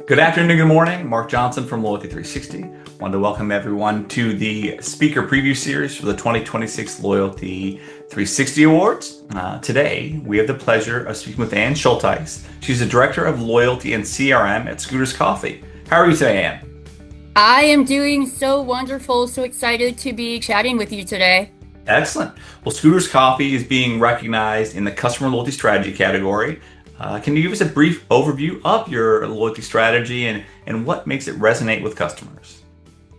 Good afternoon, good morning. Mark Johnson from Loyalty360. Wanted to welcome everyone to the speaker preview series for the 2026 Loyalty360 Awards. Today, we have the pleasure of speaking with Ann Schultheis. She's the Director of Loyalty and CRM at Schultheis Coffee. How are you today, Ann? I am doing so wonderful, so excited to be chatting with you today. Excellent. Well, Schultheis Coffee is being recognized in the Customer Loyalty Strategy category. Can you give us a brief overview of your loyalty strategy and what makes it resonate with customers?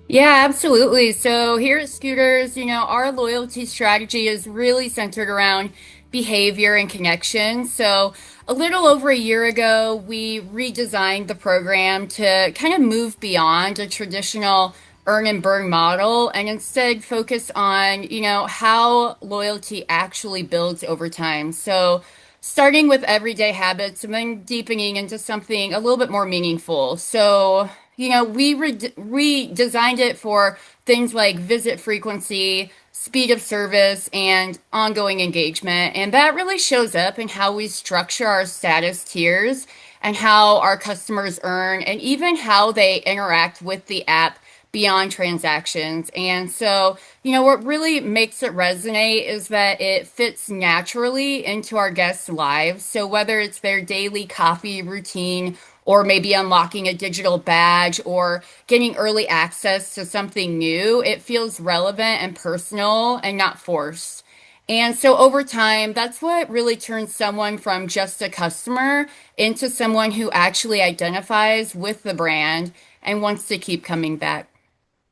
Yeah, absolutely. So here at Scooters, our loyalty strategy is really centered around behavior and connection. So a little over a year ago, we redesigned the program to kind of move beyond a traditional earn and burn model and instead focus on, how loyalty actually builds over time. So starting with everyday habits and then deepening into something a little bit more meaningful. So, we redesigned it for things like visit frequency, speed of service, and ongoing engagement. And that really shows up in how we structure our status tiers and how our customers earn and even how they interact with the app beyond transactions. And so, what really makes it resonate is that it fits naturally into our guests' lives. So, whether it's their daily coffee routine, or maybe unlocking a digital badge, or getting early access to something new, it feels relevant and personal and not forced. And so over time, that's what really turns someone from just a customer into someone who actually identifies with the brand and wants to keep coming back.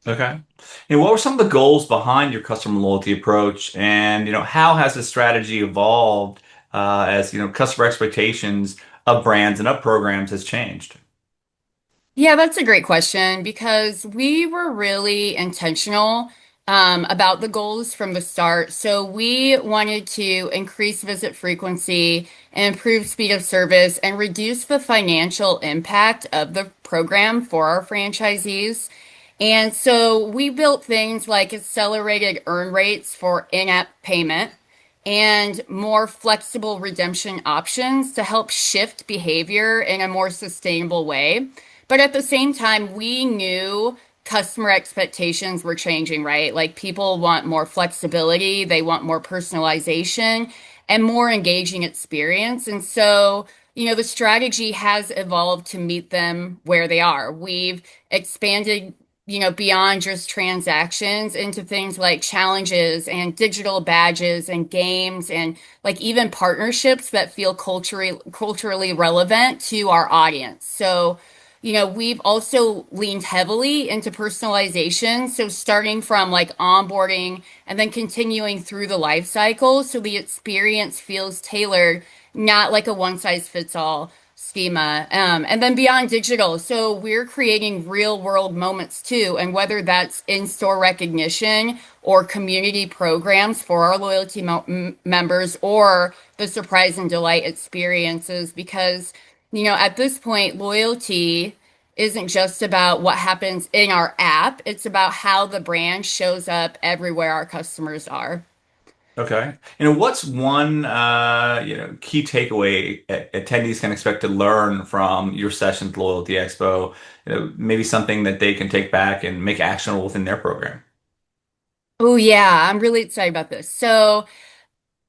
Okay. And what were some of the goals behind your customer loyalty approach? And, how has the strategy evolved as, customer expectations of brands and of programs has changed? Yeah, that's a great question because we were really intentional about the goals from the start. So we wanted to increase visit frequency, improve speed of service, and reduce the financial impact of the program for our franchisees. And so we built things like accelerated earn rates for in-app payment and more flexible redemption options to help shift behavior in a more sustainable way. But at the same time, we knew customer expectations were changing, right? Like people want more flexibility, they want more personalization and more engaging experience. And so, the strategy has evolved to meet them where they are. We've expanded beyond just transactions into things like challenges and digital badges and games and like even partnerships that feel culturally relevant to our audience. So, we've also leaned heavily into personalization. So starting from like onboarding and then continuing through the life cycle so the experience feels tailored, not like a one size fits all schema. And then beyond digital, so we're creating real world moments too. And whether that's in-store recognition or community programs for our loyalty members or the surprise and delight experiences, because, at this point, loyalty isn't just about what happens in our app. It's about how the brand shows up everywhere our customers are. Okay. What's one, key takeaway attendees can expect to learn from your session at Loyalty Expo? Maybe something that they can take back and make actionable within their program. Oh, yeah, I'm really excited about this. So,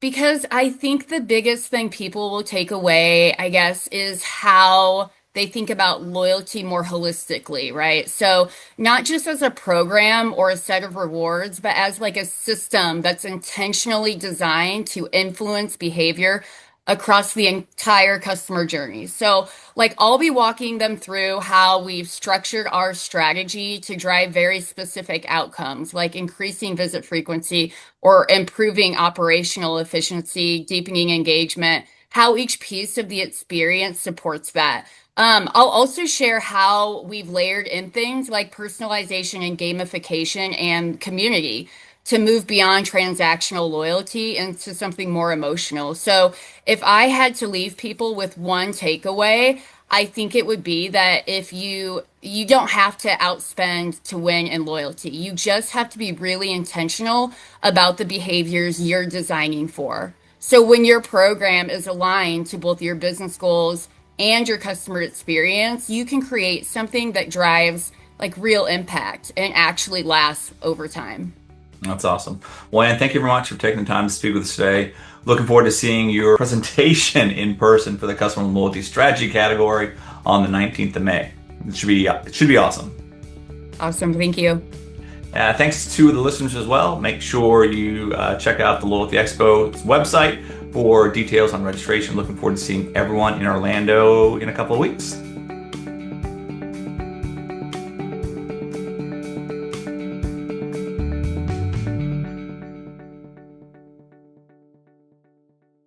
because I think the biggest thing people will take away, I guess, is how they think about loyalty more holistically, right? So, not just as a program or a set of rewards, but as like a system that's intentionally designed to influence behavior across the entire customer journey. So, like, I'll be walking them through how we've structured our strategy to drive very specific outcomes, like increasing visit frequency or improving operational efficiency, deepening engagement, how each piece of the experience supports that. I'll also share how we've layered in things like personalization and gamification and community to move beyond transactional loyalty into something more emotional. So, if I had to leave people with one takeaway, I think it would be that if you don't have to outspend to win in loyalty. You just have to be really intentional about the behaviors you're designing for. So when your program is aligned to both your business goals and your customer experience, you can create something that drives like real impact and actually lasts over time. That's awesome. Well, Ann, thank you very much for taking the time to speak with us today. Looking forward to seeing your presentation in person for the Customer Loyalty Strategy category on the 19th of May. It should be awesome. Awesome. Thank you. Thanks to the listeners as well. Make sure you check out the Loyalty Expo's website for details on registration. Looking forward to seeing everyone in Orlando in a couple of weeks.